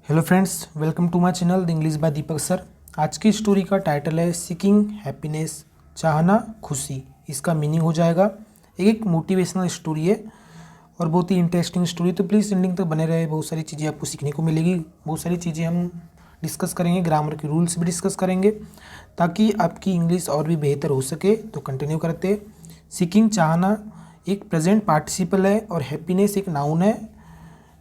Hello friends, welcome to my channel the English by Deepak sir. आज की story का title है सीकिंग हैप्पीनेस, चाहना खुशी। इसका मीनिंग हो जाएगा एक मोटिवेशनल स्टोरी है और बहुत ही इंटरेस्टिंग स्टोरी। तो प्लीज़ एंडिंग तक बने रहे, बहुत सारी चीज़ें आपको सीखने को मिलेगी। बहुत सारी चीज़ें हम डिस्कस करेंगे, ग्रामर के रूल्स भी डिस्कस करेंगे ताकि आपकी इंग्लिश और भी बेहतर हो सके। तो कंटिन्यू करते। सीकिंग चाहना एक प्रेजेंट पार्टिसिपल है और हैप्पीनेस एक नाउन है।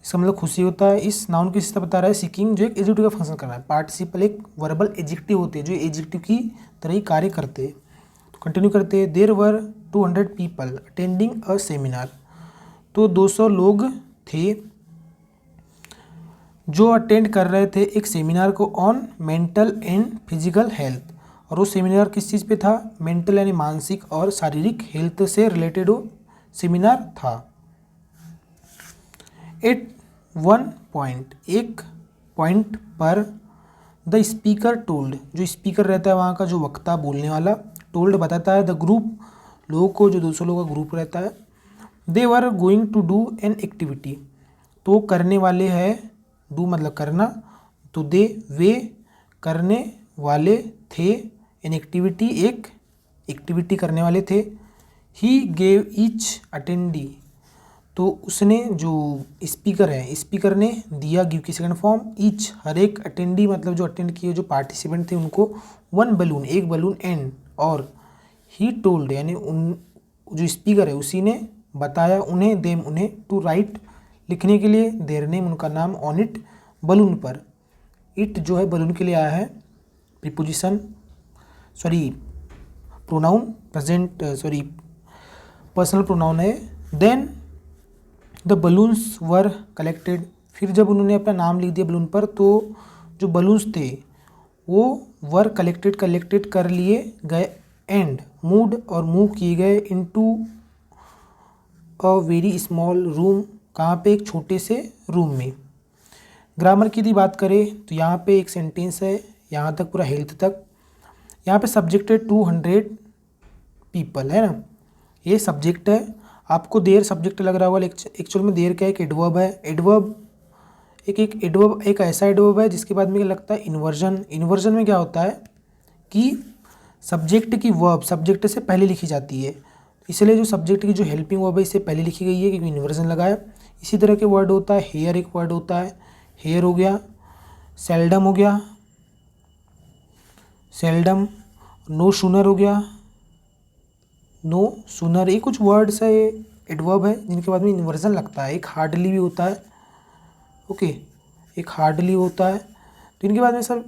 इसका मतलब खुशी होता है। इस नाउन की विशेषता बता रहा है सीकिंग, जो एक एडजेक्टिव का फंक्शन कर रहा है। पार्टिसिपल एक वर्बल एडजेक्टिव होते हैं जो एडजेक्टिव की तरह ही कार्य करते हैं। तो कंटिन्यू करते हैं। There were 200 people attending a seminar. तो 200 लोग थे जो अटेंड कर रहे थे एक सेमिनार को on mental and physical health. और वो सेमिनार किस चीज़ पे था? मेंटल यानी मानसिक और शारीरिक हेल्थ से रिलेटेड वो सेमिनार था। एट वन पॉइंट, एक पॉइंट पर द स्पीकर टोल्ड, जो स्पीकर रहता है वहाँ का, जो वक्ता बोलने वाला, टोल्ड बताता है द ग्रुप, लोगों को, जो 200 लोगों का ग्रुप रहता है, they were going to do an activity. तो करने वाले हैं, डू मतलब करना, तो दे वे करने वाले थे, एन एक्टिविटी एक एक्टिविटी करने वाले थे। ही गेव ईच अटेंडी, तो उसने, जो स्पीकर है, स्पीकर ने दिया, गिव की सेकंड फॉर्म, ईच हर एक, अटेंडी मतलब जो अटेंड किए, जो पार्टिसिपेंट थे उनको, वन बलून एक बलून, एंड और, ही टोल्ड यानी उन, जो स्पीकर है उसी ने बताया उन्हें, देम उन्हें, टू राइट लिखने के लिए, देयर नेम उनका नाम, ऑन इट बलून पर। इट जो है बलून के लिए आया है preposition, sorry pronoun, present sorry personal pronoun है। Then the balloons were collected, फिर जब उन्होंने अपना नाम लिख दिया बलून पर, तो जो बलून्स थे वो वर कलेक्टेड कर लिए गए, एंड मूड और मूव किए गए, into a very small room, कहाँ पे? एक छोटे से रूम में। ग्रामर की यदि बात करें तो यहाँ पे एक सेंटेंस है, यहाँ तक पूरा हेल्थ तक। यहाँ पे सब्जेक्ट है 200 पीपल, है ना, ये सब्जेक्ट है। आपको देर सब्जेक्ट लग रहा होगा, एक्चुअल में देर क्या है? एक एडवर्ब है। एडवर्ब एक एडवर्ब एक ऐसा एडवर्ब है जिसके बाद में क्या लगता है? इन्वर्जन। इन्वर्जन में क्या होता है कि सब्जेक्ट की वर्ब सब्जेक्ट से पहले लिखी जाती है, इसलिए जो सब्जेक्ट की जो हेल्पिंग वर्ब है इससे पहले लिखी गई है क्योंकि इन्वर्जन लगा है। इसी तरह के वर्ड होता है हेयर, एक वर्ड होता है हेयर हो गया, सेल्डम हो गया, सेल्डम, नो सूनर हो गया, नो सूनर। ये कुछ वर्ड्स है, ये एडवर्ब है जिनके बाद में इन्वर्जन लगता है। एक हार्डली भी होता है, ओके, एक हार्डली होता है। तो इनके बाद में सब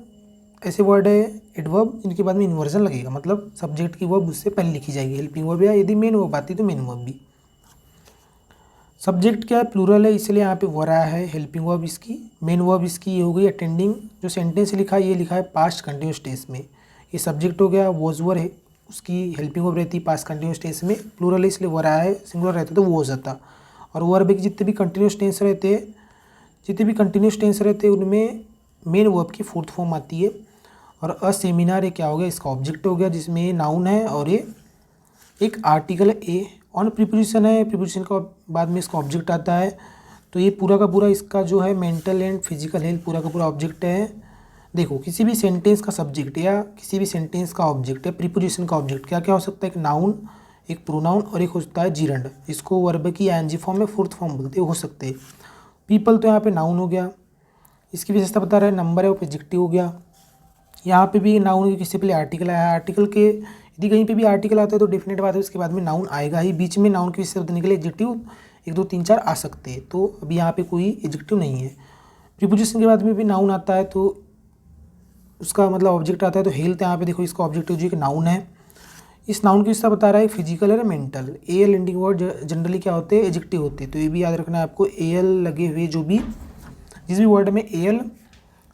ऐसे वर्ड है एडवर्ब जिनके बाद में इन्वर्जन लगेगा, मतलब सब्जेक्ट की वर्ब उससे पहले लिखी जाएगी, हेल्पिंग वर्ब, या यदि मेन वर्ब आती तो मेन वर्ब भी। सब्जेक्ट क्या है? प्लूरल है, इसलिए यहाँ पे वर आया है। हेल्पिंग वर्ब इसकी, मेन वर्ब इसकी ये हो गई अटेंडिंग। जो सेंटेंस लिखा है ये लिखा है पास्ट कंटिन्यूअस टेंस में। ये सब्जेक्ट हो गया, वॉज वर है, उसकी हेल्पिंग वर्ब रहती है पास्ट कंटिन्यूअस टेंस में। प्लूरल है इसलिए वर आया है, सिंगुलर रहता तो वॉज आता। और वर्ब के जितने भी कंटिन्यूअस टेंस रहते हैं, उनमें मेन वर्ब की फोर्थ फॉर्म आती है। और अ सेमिनार ये क्या हो गया? इसका ऑब्जेक्ट हो गया, जिसमें ये नाउन है और ये एक आर्टिकल ए ऑन प्रीपोजिशन है। प्रीपोजिशन का बाद में इसका ऑब्जेक्ट आता है। तो ये पूरा का पूरा इसका जो है मेंटल एंड फिजिकल हेल्थ पूरा का पूरा ऑब्जेक्ट है। देखो, किसी भी सेंटेंस का सब्जेक्ट या किसी भी सेंटेंस का ऑब्जेक्ट या प्रीपोजिशन का ऑब्जेक्ट क्या क्या हो सकता है? एक नाउन, एक प्रोनाउन और एक होता है जीरंड। इसको वर्ब की आईएनजी फॉर्म में फोर्थ फॉर्म बोलते हो सकते हैं। पीपल तो यहाँ पे नाउन हो गया, इसकी विशेषता बता रहा है, नंबर है वो एडजेक्टिव हो गया। यहाँ पे भी नाउन के किसी पहले आर्टिकल आया है। आर्टिकल के यदि कहीं पे भी आर्टिकल आता है तो डेफिनेट बात है उसके बाद में नाउन आएगा ही। बीच में नाउन की विशेषता देने के लिए एडजेक्टिव 1 2 3 4 आ सकते हैं, तो अभी यहाँ पे कोई एडजेक्टिव नहीं है। प्रीपोजिशन के बाद में भी नाउन आता है तो उसका मतलब ऑब्जेक्ट आता है। तो हेल्थ यहाँ पे देखो, इसका ऑब्जेक्टिव जो एक नाउन है। इस नाउन की विशेषता बता रहा है फिजिकल है mental. L ending word generally क्या होते हैं? एडजेक्टिव होते हैं, तो ये भी याद रखना है आपको। एल लगे हुए जो भी, जिस भी वर्ड में एल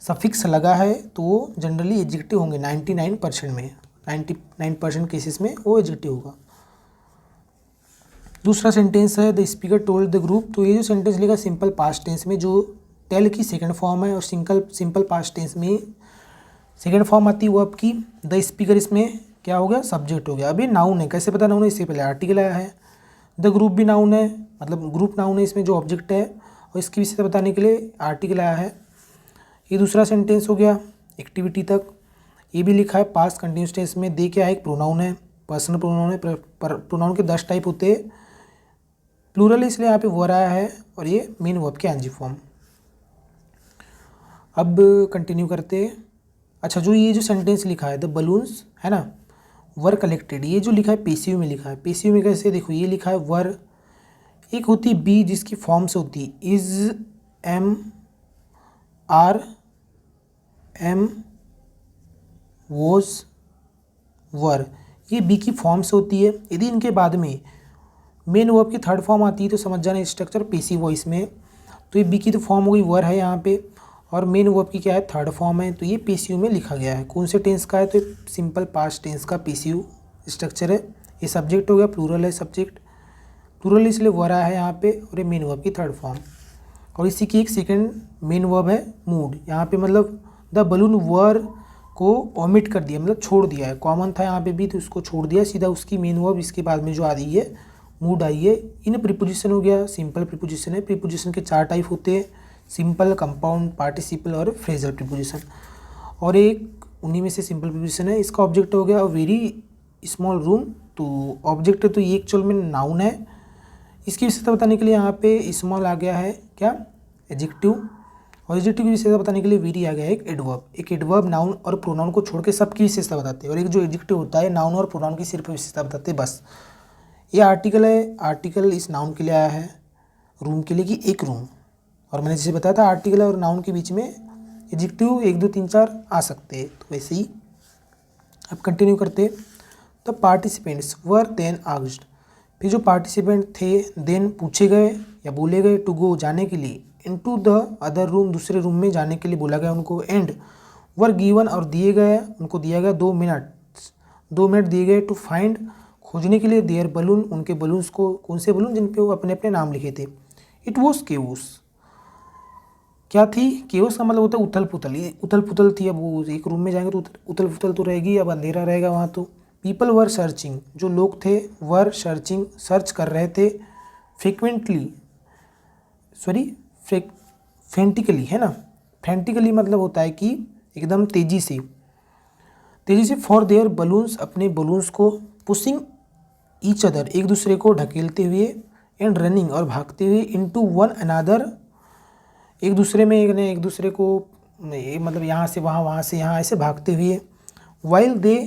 सफिक्स लगा है तो वो जनरली एडजेक्टिव होंगे 99% में, 99% केसेस में वो एडजेक्टिव होगा। दूसरा सेंटेंस है the speaker told the group. तो ये जो सेंटेंस लिखा सिंपल पास्ट टेंस में, जो टेल की सेकंड फॉर्म है, और सिंपल पास्ट टेंस में सेकंड फॉर्म आती है वो आपकी द स्पीकर, इसमें क्या हो गया? सब्जेक्ट हो गया। अभी नाउन है, कैसे पता नाउन है? इससे पहले आर्टिकल आया है। द ग्रुप भी नाउन है, मतलब ग्रुप नाउन है, इसमें जो ऑब्जेक्ट है, और इसकी विशेषता बताने के लिए आर्टिकल आया है। ये दूसरा सेंटेंस हो गया एक्टिविटी तक। ये भी लिखा है पास्ट कंटिन्यूस टेंस में। दे क्या है, एक प्रोनाउन है, पर्सनल प्रोनाउन है। प्रोनाउन के 10 टाइप होते हैं, प्लूरल है इसलिए यहाँ पे वर आया है, और ये मेन वर्ब के एनजी फॉर्म। अब कंटिन्यू करते हैं। अच्छा, जो ये जो सेंटेंस लिखा है द बलून्स है ना वर कलेक्टेड, ये जो लिखा है पेसिव में लिखा है। पेसिव में कैसे, देखो ये लिखा है वर, एक होती है बी जिसकी फॉर्म से होती है is, am, are, am, was, were, ये बी की फॉर्म से होती है। यदि इनके बाद में मेन वर्ब की थर्ड फॉर्म आती है तो समझ जाना स्ट्रक्चर पेसिव वॉइस में। तो ये बी की तो फॉर्म हो गई वर है यहाँ पे, और मेन वर्ब की क्या है, थर्ड फॉर्म है। तो ये पेसिव में लिखा गया है। कौन से टेंस का है, तो सिंपल पास्ट टेंस का पेसिव स्ट्रक्चर है। ये सब्जेक्ट हो गया, प्लूरल है सब्जेक्ट, प्लूरल इसलिए वर आया है यहाँ पे, और ये मेन वर्ब की थर्ड फॉर्म। और इसी की एक सेकंड मेन वर्ब है मूड। यहाँ पे मतलब द बलून वर को ओमिट कर दिया, मतलब छोड़ दिया है। कॉमन था यहाँ पे भी तो उसको छोड़ दिया, सीधा उसकी मेन वर्ब इसके बाद में जो आ रही है मूड आई है। इन प्रीपोजिशन हो गया, सिंपल प्रीपोजिशन है। प्रीपोजिशन के 4 टाइप होते हैं, सिंपल, कंपाउंड, पार्टिसिपल और फ्रेजल प्रीपोजिशन। और एक उन्हीं में से सिंपल प्रीपोजिशन है। इसका ऑब्जेक्ट हो गया वेरी स्मॉल रूम। तो ऑब्जेक्ट तो ये एक्चुअल में नाउन है। इसकी विशेषता बताने के लिए यहाँ पे स्मॉल आ गया है क्या, एडजेक्टिव, और एडजेक्टिव की विशेषता बताने के लिए वेरी आ गया है एक एडवर्ब। एक एडवर्ब नाउन और प्रोनाउन को छोड़ के सबकी विशेषता बताते हैं, और एक जो एडजेक्टिव होता है नाउन और प्रोनाउन की सिर्फ विशेषता बताते हैं बस। ये आर्टिकल है, आर्टिकल इस नाउन के लिए आया है, रूम के लिए कि एक रूम। और मैंने जैसे बताया था आर्टिकल और नाउन के बीच में एडजेक्टिव 1 2 3 4 आ सकते हैं, तो वैसे ही। अब कंटिन्यू करते। तो पार्टिसिपेंट्स वर देन आस्क्ड, फिर जो पार्टिसिपेंट थे देन पूछे गए या बोले गए, टू गो जाने के लिए, इनटू द अदर रूम दूसरे रूम में जाने के लिए बोला गया उनको, एंड वर गिवन और दिए गए उनको दिया गया 2 मिनट दिए गए, टू फाइंड खोजने के लिए, देयर बलून उनके बलून्स को। कौन से बलून, जिन पे वो अपने अपने नाम लिखे थे। इट वॉज केओस, क्या थी, केओस का मतलब होता है उथल पुथल, ये उथल पुथल थी। अब वो एक रूम में जाएंगे तो उथल पुथल तो रहेगी, अब अंधेरा रहेगा वहाँ। तो पीपल वर सर्चिंग, जो लोग थे वर सर्चिंग सर्च कर रहे थे, फ्रेंटिकली है ना, फ्रेंटिकली मतलब होता है कि एकदम तेज़ी से फॉर देयर बलून्स अपने बलून्स को, पुशिंग ईच अदर एक दूसरे को ढकेलते हुए, एंड रनिंग और भागते हुए, इनटू वन अनदर एक दूसरे में, एक दूसरे को मतलब यहाँ से वहाँ, वहाँ से यहाँ, ऐसे भागते हुए। While they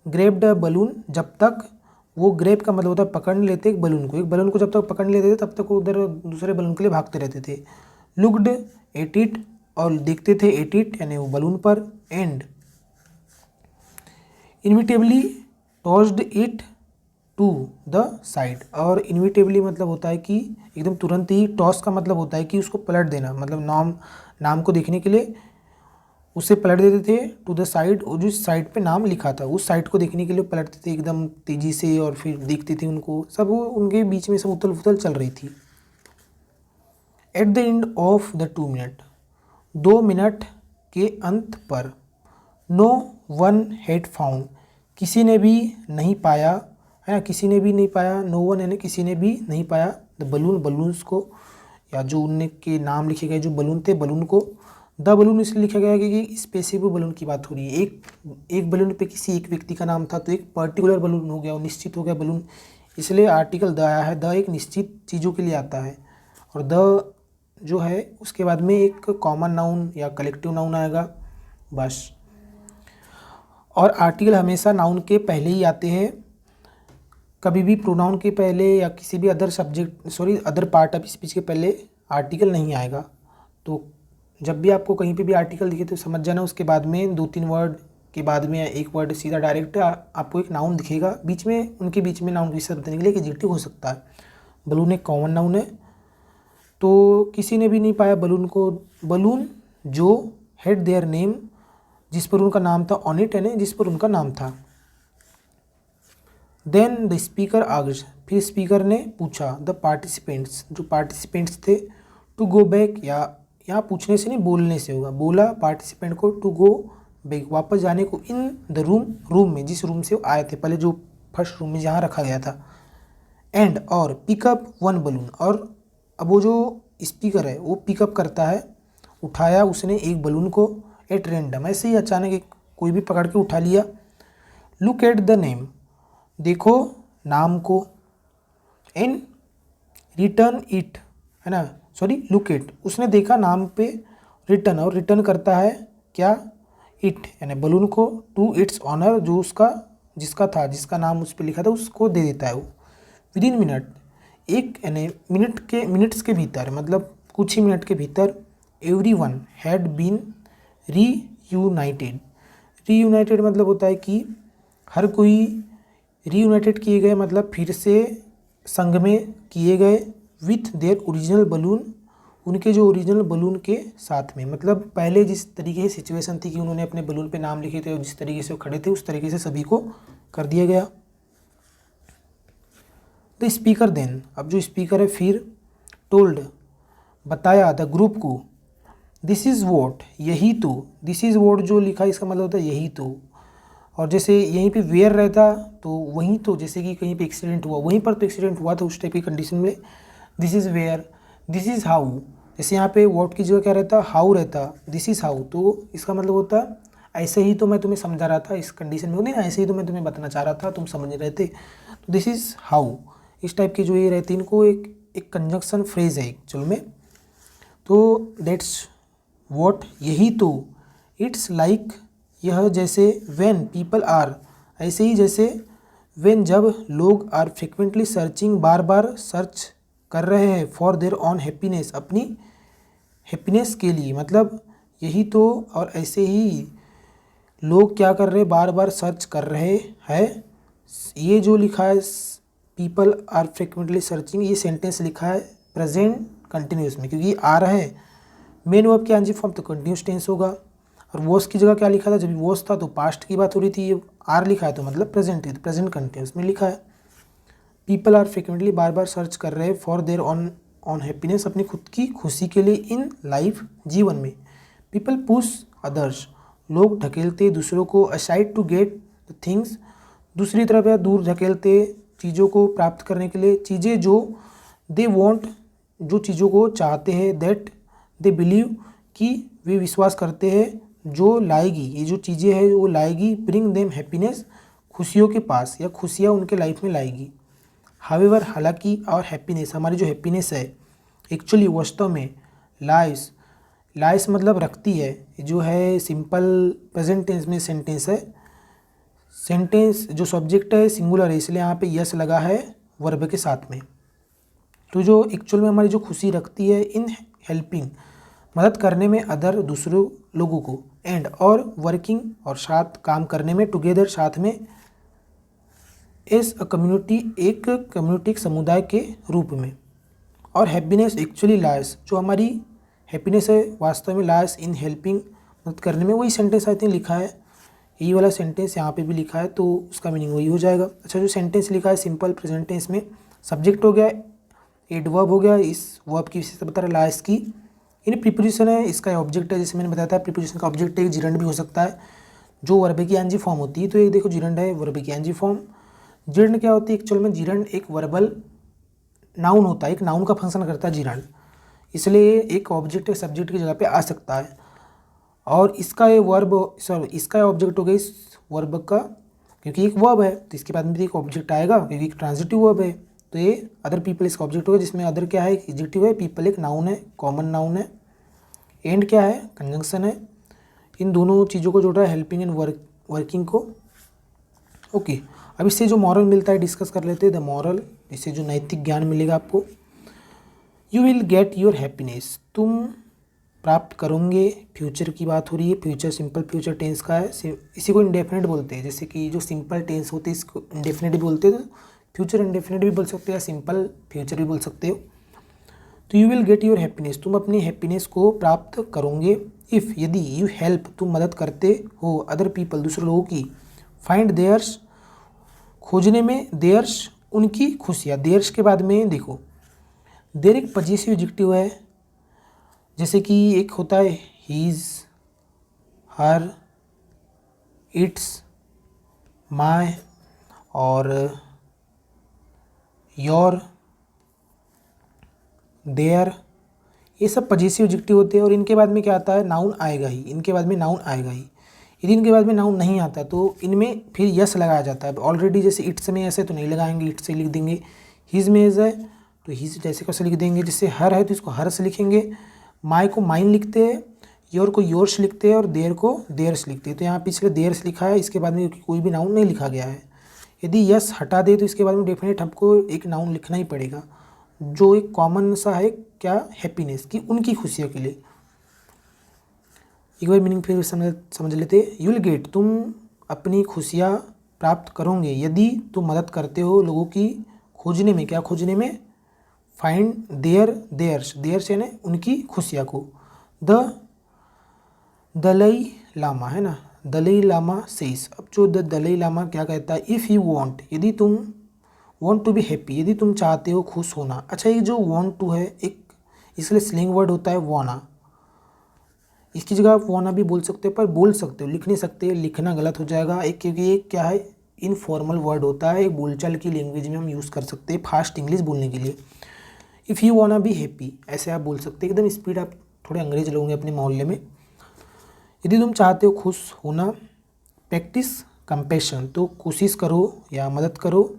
grabbed a balloon, जब तक वो, ग्रेप का मतलब होता है पकड़ लेते एक बलून को जब तक पकड़ लेते थे तब तक वो उधर दूसरे बलून के लिए भागते रहते थे। लुक्ड एट इट, और देखते थे एट इट यानी वो बलून पर, and inevitably tossed it to the side, और इनविटेबली मतलब होता है कि एकदम तुरंत ही, टॉस का मतलब होता है कि उसको पलट देना, मतलब नाम को देखने के लिए उसे पलट देते थे, टू द साइड, और जिस साइड पे नाम लिखा था उस साइड को देखने के लिए पलटते थे एकदम तेज़ी से, और फिर देखते थे उनको सब, वो उनके बीच में सब उथल पुथल चल रही थी। At the end of the 2 minute, 2 minute के अंत पर, नो वन हैड फाउंड, किसी ने भी नहीं पाया, है ना, किसी ने भी नहीं पाया, नो वन यानी किसी ने भी नहीं पाया, द बलून बलून्स को, या जो उनके नाम लिखे गए जो बलून थे बलून को। द बलून इसलिए लिखा गया क्योंकि स्पेसिफिक बलून की बात हो रही है, एक बलून पे किसी एक व्यक्ति का नाम था, तो एक पर्टिकुलर बलून हो गया, वो निश्चित हो गया बलून, इसलिए आर्टिकल द आया है। द एक निश्चित चीज़ों के लिए आता है, और द जो है उसके बाद में एक कॉमन नाउन या कलेक्टिव नाउन आएगा बस। और आर्टिकल हमेशा नाउन के पहले ही आते हैं, कभी भी प्रोनाउन के पहले या किसी भी अदर पार्ट ऑफ स्पीच के पहले आर्टिकल नहीं आएगा। तो जब भी आपको कहीं पे भी आर्टिकल दिखे तो समझ जाना उसके बाद में 2-3 वर्ड के बाद में एक वर्ड सीधा डायरेक्ट आपको एक नाउन दिखेगा, बीच में उनके बीच में नाउन की विशेषता बताने के लिए एक एडजेक्टिव हो सकता है। बलून एक कॉमन नाउन है, तो किसी ने भी नहीं पाया बलून को, बलून जो हैड देयर नेम, जिस पर उनका नाम था, ऑन इट यानी जिस पर उनका नाम था। देन द स्पीकर आस्क्ड, फिर स्पीकर ने पूछा, द पार्टिसिपेंट्स जो पार्टिसिपेंट्स थे, टू गो बैक, या यहाँ पूछने से नहीं बोलने से होगा, बोला पार्टिसिपेंट को टू गो बैक वापस जाने को, इन द रूम में जिस रूम से वो आए थे पहले, जो फर्स्ट रूम में जहाँ रखा गया था, एंड और पिकअप वन बलून, और अब वो जो स्पीकर है वो पिकअप करता है उठाया उसने एक बलून को एट रैंडम, ऐसे ही अचानक एक कोई भी पकड़ के उठा लिया। लुक एट द नेम, देखो नाम को। एंड रिटर्न इट, है ना, सॉरी लुक एट, उसने देखा नाम पे रिटर्न, और रिटर्न करता है क्या, इट यानी बलून को, टू इट्स ऑनर, जो उसका जिसका था, जिसका नाम उस पर लिखा था उसको दे देता है वो। विद इन मिनट, एक यानी मिनट्स के भीतर, मतलब कुछ ही मिनट के भीतर, everyone had been reunited. Reunited मतलब होता है कि हर कोई, रीयूनाइटेड किए गए मतलब फिर से संग में किए गए, विथ देयर ओरिजिनल बलून, उनके जो ओरिजिनल बलून के साथ में। मतलब पहले जिस तरीके से सिचुएशन थी कि उन्होंने अपने बलून पे नाम लिखे थे और जिस तरीके से वो खड़े थे उस तरीके से सभी को कर दिया गया। द स्पीकर देन, अब जो स्पीकर है फिर, टोल्ड बताया, द ग्रुप को, दिस इज़ वॉट यही तो, दिस इज़ वॉट जो लिखा है इसका मतलब होता है यही तो। और जैसे यहीं पे वेयर रहता तो वहीं तो, जैसे कि कहीं पे एक्सीडेंट हुआ वहीं पर तो एक्सीडेंट हुआ था उस टाइप की कंडीशन में this is where, this is how, जैसे यहाँ पे वॉट की जगह क्या रहता, हाउ रहता, दिस इज़ हाउ, तो इसका मतलब होता ऐसे ही तो मैं तुम्हें समझा रहा था, इस कंडीशन में होती ना, ऐसे ही तो मैं तुम्हें बताना चाह रहा था, तुम समझ नहीं रहे थे, तो दिस इज़ हाउ, इस टाइप की जो ये रहती है इनको एक कंजक्शन फ्रेज है एक्चुअल में। तो दैट्स वॉट यही तो, इट्स लाइक यह जैसे, व्हेन पीपल आर, ऐसे ही जैसे, व्हेन जब लोग, आर फ्रिक्वेंटली सर्चिंग, बार बार सर्च कर रहे हैं, फॉर देयर ऑन हैप्पीनेस, अपनी हैप्पीनेस के लिए, मतलब यही तो, और ऐसे ही लोग क्या कर रहे हैं, बार बार सर्च कर रहे हैं। ये जो लिखा है पीपल आर फ्रिक्वेंटली सर्चिंग, ये सेंटेंस लिखा है प्रेजेंट कंटिन्यूस में, क्योंकि आ रहा है मेन वर्ब के एनजी फॉर्म तो कंटिन्यूस टेंस होगा, और वॉस की जगह क्या लिखा था, जब वॉस था तो पास्ट की बात हो रही थी, ये आर लिखा है तो मतलब प्रेजेंट है, तो प्रेजेंट कंटिन्यूस में लिखा है। पीपल आर फ्रिक्वेंटली, बार बार सर्च कर रहे हैं, फॉर देयर ऑन हैप्पीनेस, अपनी खुद की खुशी के लिए, इन लाइफ, जीवन में। पीपल पुश अदर्स, लोग ढकेलते दूसरों को, aside to get the things, दूसरी तरफ या दूर ढकेलते चीज़ों को प्राप्त करने के लिए, चीज़ें जो दे वॉन्ट, जो चीज़ों को चाहते हैं, दैट दे बिलीव, कि वे विश्वास करते हैं, जो लाएगी, ये जो चीज़ें हैं वो लाएगी, ब्रिंग देम हैप्पीनेस, खुशियों के पास या खुशियाँ उनके लाइफ में लाएगी। हावेवर हालांकि, और हैप्पीनेस, हमारी जो हैप्पीनेस है एक्चुअली वास्तव में, लाइस, लाइस मतलब रखती है, जो है सिंपल प्रेजेंट टेंस में सेंटेंस है, सेंटेंस जो सब्जेक्ट है सिंगुलर है, इसलिए यहाँ पे यस लगा है वर्ब के साथ में। तो जो एक्चुअल में हमारी जो खुशी रखती है इन हेल्पिंग, मदद करने में, अदर दूसरों लोगों को, एंड और वर्किंग और साथ काम करने में, टुगेदर साथ में, एस अ कम्युनिटी एक कम्युनिटी, एक समुदाय के रूप में। और हैप्पीनेस एक्चुअली लायस, जो हमारी हैप्पीनेस है वास्तव में, लायस इन हेल्पिंग, मदद करने में, वही सेंटेंस आई थिंक लिखा है, यही वाला सेंटेंस यहाँ पे भी लिखा है, तो उसका मीनिंग वही हो जाएगा। अच्छा, जो सेंटेंस लिखा है सिंपल प्रेजेंट टेंस में, सब्जेक्ट हो गया, एडवर्ब हो गया, इस वर्ब की विशेषता बता रहा है लायस की, इन प्रीपोजिशन है, इसका ऑब्जेक्ट है, जैसे मैंने बताया था प्रीपोजिशन का ऑब्जेक्ट है, जिरंड भी हो सकता है, जो वर्ब की एनजी फॉर्म होती है, तो ये देखो जिरंड है वर्ब की एनजी फॉर्म। जिरंड क्या होती है एक्चुअल में, जिरंड एक वर्बल नाउन होता है, एक नाउन का फंक्शन करता है जिरंड, इसलिए एक ऑब्जेक्ट एक सब्जेक्ट की जगह पे आ सकता है, और इसका ये वर्ब, सॉरी इसका ऑब्जेक्ट हो गया इस वर्ब का, क्योंकि एक वर्ब है तो इसके बाद में भी एक ऑब्जेक्ट आएगा, क्योंकि एक ट्रांजिटिव वर्ब है, तो ये अदर पीपल इसका ऑब्जेक्ट होगा, जिसमें अदर क्या है, एडजेक्टिव है, पीपल एक नाउन है, कॉमन नाउन है, एंड क्या है, कंजंक्शन है, इन दोनों चीज़ों को जोड़ रहा है, हेल्पिंग एंड वर्किंग को। ओके, अब इससे जो मॉरल मिलता है डिस्कस कर लेते हैं, द मॉरल, इससे जो नैतिक ज्ञान मिलेगा आपको। You will get your happiness, तुम प्राप्त करोगे, फ्यूचर की बात हो रही है, फ्यूचर सिंपल फ्यूचर टेंस का है, इसी को इंडेफिनिट बोलते हैं, जैसे कि जो सिंपल टेंस होते हैं इसको इंडेफिनिट भी बोलते हैं, तो फ्यूचर इंडेफिनिट भी बोल सकते हो या सिंपल फ्यूचर भी बोल सकते हो। तो you will get your happiness, तुम अपनी हैप्पीनेस को प्राप्त करोगे, इफ़ यदि, यू हेल्प तुम मदद करते हो, अदर पीपल दूसरे लोगों की, फाइंड देयर्स खोजने में, देयर्स उनकी खुशियाँ, देयर्स के बाद में देखो देयर एक पजेसिव एडजेक्टिव है, जैसे कि एक होता है हीज, हर, इट्स, माय, और योर, देयर, ये सब पजेसिव एडजेक्टिव होते हैं और इनके बाद में क्या आता है, नाउन आएगा ही, इनके बाद में नाउन आएगा ही। यदि इनके बाद में नाउन नहीं आता तो इनमें फिर यस लगाया जाता है। ऑलरेडी जैसे इट्स में यस है तो नहीं लगाएंगे, इट्स से लिख देंगे। हिज में इज है तो हिज जैसे कैसे लिख देंगे। जैसे हर है तो इसको हर से लिखेंगे। माई को माइन लिखते हैं, योर को योर्स लिखते हैं और देयर को देयर्स लिखते हैं। तो यहाँ पिछले देयर्स लिखा है, इसके बाद में कोई भी नाउन नहीं लिखा गया है। यदि यस हटा दे तो इसके बाद में डेफिनेट हमको एक नाउन लिखना ही पड़ेगा, जो एक कॉमन सा है, क्या, हैप्पीनेस की, उनकी खुशियों के लिए। एक बार मीनिंग फिर समझ लेते। यू विल गेट, तुम अपनी खुशियाँ प्राप्त करोगे यदि तुम मदद करते हो लोगों की खोजने में, क्या खोजने में, फाइंड देयर्स यानी उनकी खुशियाँ को। द दलाई लामा है ना, दलाई लामा सेज। अब जो द दलाई लामा क्या कहता है, इफ़ यू वांट, यदि तुम वांट टू बी हैप्पी, यदि तुम चाहते हो खुश होना। अच्छा, ये जो वांट टू है एक इसलिए स्लैंग वर्ड होता है वाना, इसकी जगह आप वाना भी बोल सकते हो, पर बोल सकते हो, लिख नहीं सकते, लिखना गलत हो जाएगा एक, क्योंकि ये क्या है, इनफॉर्मल वर्ड होता है, एक बोलचाल की लैंग्वेज में हम यूज़ कर सकते हैं फास्ट इंग्लिश बोलने के लिए। If you wanna be happy ऐसे आप बोल सकते हैं, एकदम स्पीड। आप थोड़े अंग्रेज लोगे अपने मोहल्ले में। यदि तुम चाहते हो खुश होना, प्रैक्टिस कंपैशन, तो कोशिश करो या मदद करो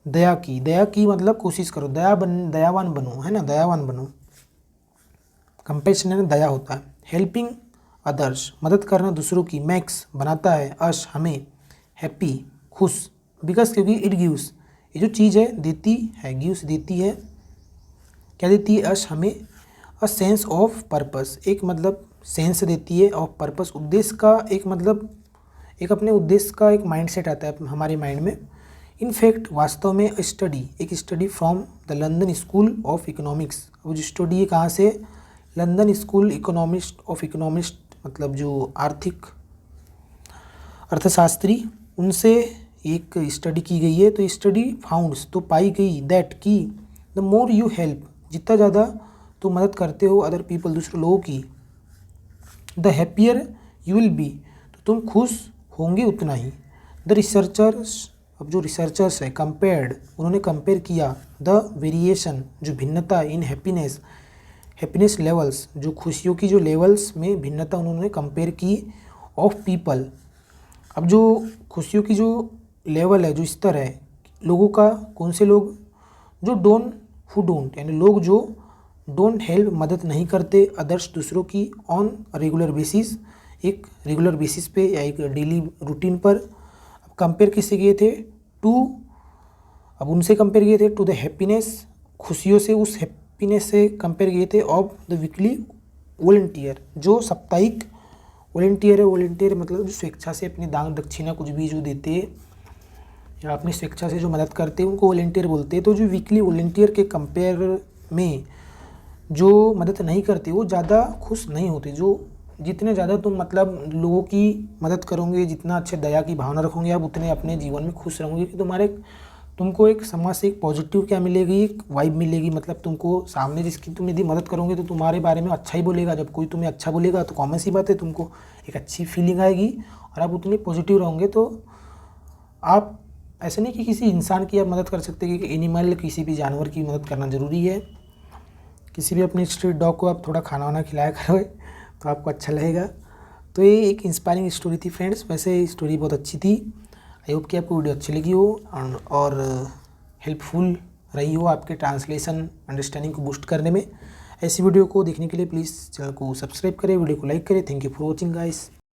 दया की मतलब कोशिश करो, दयावान बनो, है ना, दयावान बनो। कंपैशन है ना, दया होता है। हेल्पिंग अदर्स, मदद करना दूसरों की। मैक्स, बनाता है, अस, हमें, हैप्पी, खुश, बिकॉज क्योंकि इट गिव्स, ये जो चीज़ है देती है, गिव्स देती है, क्या देती है, अस हमें, अ सेंस ऑफ पर्पस, एक मतलब सेंस देती है, ऑफ पर्पस उद्देश्य का, एक मतलब एक अपने उद्देश्य का एक माइंडसेट आता है हमारे माइंड में। इनफैक्ट वास्तव में एक study from the London school of economics, वो जो स्टडी है कहाँ से, लंदन स्कूल ऑफ इकोनॉमिस्ट, मतलब जो अर्थशास्त्री, उनसे एक स्टडी की गई है। तो स्टडी फाउंड्स, तो पाई गई, दैट की द मोर यू हेल्प, जितना ज़्यादा तुम मदद करते हो अदर पीपल, दूसरे लोगों की, the happier you will be, तो तुम खुश होंगे उतना ही। द रिसर्चर्स, अब जो रिसर्चर्स है, कंपेयर्ड, उन्होंने कंपेयर किया, द वेरिएशन, जो भिन्नता इन हैप्पीनेस लेवल्स, जो खुशियों की जो लेवल्स में भिन्नता उन्होंने कंपेयर की, ऑफ पीपल। अब जो खुशियों की जो लेवल है, जो स्तर है लोगों का, कौन से लोग, जो डोंट यानी लोग जो डोंट हेल्प, मदद नहीं करते, अदर्स, दूसरों की, ऑन रेगुलर बेसिस, एक रेगुलर बेसिस पे या एक डेली रूटीन पर। अब कंपेयर किससे किए थे, अब उनसे कंपेयर किए थे टू द हैप्पीनेस, खुशियों से, उस हैप्पीनेस से कंपेयर किए थे, ऑफ द वीकली वॉलंटियर, जो साप्ताहिक वॉलंटियर है। वॉलंटियर मतलब जो स्वेच्छा से अपनी दान दक्षिणा कुछ भी जो देते हैं या अपनी स्वेच्छा से जो मदद करते हैं उनको वॉलंटियर बोलते हैं। तो जो वीकली वॉलंटियर के कंपेयर में जो मदद नहीं करते वो ज़्यादा खुश नहीं होते। जो जितने ज़्यादा तुम मतलब लोगों की मदद करोगे, जितना अच्छे दया की भावना रखोगे आप, उतने अपने जीवन में खुश रहोगे, कि तुमको एक समाज से एक पॉजिटिव क्या मिलेगी, एक वाइब मिलेगी। मतलब तुमको सामने जिसकी तुम यदि मदद करोगे तो तुम्हारे बारे में अच्छा ही बोलेगा। जब कोई तुम्हें अच्छा बोलेगा तो कॉमन सी बात है, तुमको एक अच्छी फीलिंग आएगी और आप उतने पॉजिटिव रहोगे। तो आप ऐसे नहीं कि किसी इंसान की आप मदद कर सकते, कि एनिमल, किसी भी जानवर की मदद करना ज़रूरी है। किसी भी अपने स्ट्रीट डॉग को आप थोड़ा खाना वाना खिलाया करो तो आपको अच्छा लगेगा। तो ये एक इंस्पायरिंग स्टोरी थी फ्रेंड्स। वैसे स्टोरी बहुत अच्छी थी। आई होप कि आपको वीडियो अच्छी लगी हो और हेल्पफुल रही हो आपके ट्रांसलेशन अंडरस्टैंडिंग को बूस्ट करने में। ऐसी वीडियो को देखने के लिए प्लीज़ चैनल को सब्सक्राइब करें, वीडियो को लाइक करें। Thank you for watching guys.